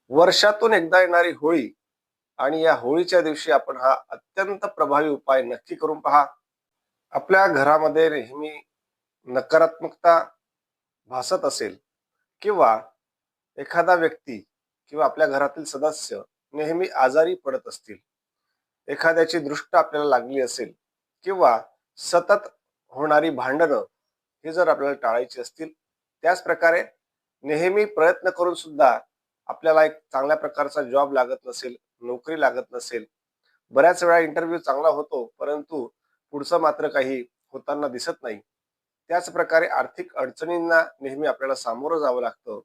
वर्षातून एकदा येणारी होळी आणि या होळीच्या दिवशी आपण हा अत्यंत प्रभावी उपाय नक्की करून पहा. आपल्या घरामध्ये नेहमी नकारात्मकता भासत असेल किंवा एखादा व्यक्ती किंवा आपल्या घरातील सदस्य नेहमी आजारी पडत असतील, एखाद्याची दृष्ट आपल्याला लागली असेल किंवा सतत होणारी भांडणं हे जर आपल्याला टाळायची असतील, त्याच प्रकारे नेहमी प्रयत्न करून सुद्धा आपल्याला एक चांगल्या प्रकारचा जॉब लागत नसेल, नोकरी लागत नसेल, बऱ्याच वेळा इंटरव्ह्यू चांगला होतो परंतु पुढचं मात्र काही होताना दिसत नाही, त्याच प्रकारे आर्थिक अडचणींना नेहमी आपल्याला सामोरं जावं लागतं.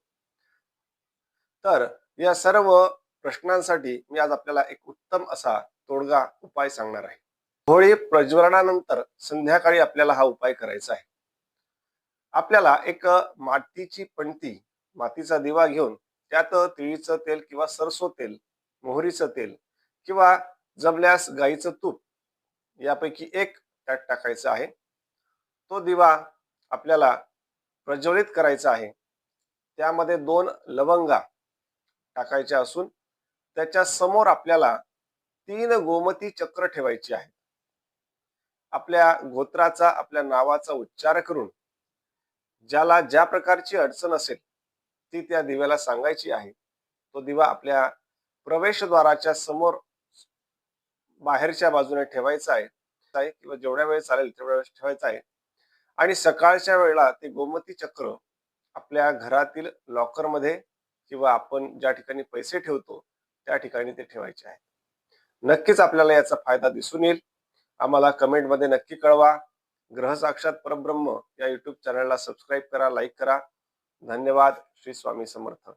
तर या सर्व प्रश्नांसाठी मी आज आपल्याला एक उत्तम असा तोडगा उपाय सांगणार आहे. होळी प्रज्वलनानंतर संध्याकाळी आपल्याला हा उपाय करायचा आहे. आपल्याला एक मातीची पणती, मातीचा दिवा घेऊन त्यात तिळीचं तेल किंवा सरसो तेल, मोहरीचं तेल किंवा जमल्यास गाईचं तूप यापैकी एक त्यात टाकायचं आहे. तो दिवा आपल्याला प्रज्वलित करायचा आहे. त्यामध्ये 2 लवंगा टाकायच्या असून त्याच्या समोर आपल्याला 3 गोमती चक्र ठेवायची आहे. आपल्या गोत्राचा, आपल्या नावाचा उच्चार करून ज्याला ज्या प्रकारची अडचण असेल ती त्या दिव्याला सांगायची आहे. तो दिवा आपल्या प्रवेशद्वाराच्या समोर बाहेरच्या बाजूने ठेवायचा आहे किंवा जेवढ्या वेळ चालेल तेवढ्या वेळेस ठेवायचा आहे. आणि सकाळच्या वेळेला ते गोमती चक्र आपल्या घरातील लॉकरमध्ये किंवा आपण ज्या ठिकाणी पैसे ठेवतो त्या ठिकाणी ते ठेवायचे आहे. नक्कीच आपल्याला याचा फायदा दिसून येईल. आम्हाला कमेंटमध्ये नक्की कळवा. ग्रह साक्षात परब्रह्म या यूट्यूब चॅनलला सबस्क्राईब करा, लाईक करा. धन्यवाद. श्री स्वामी समर्थ.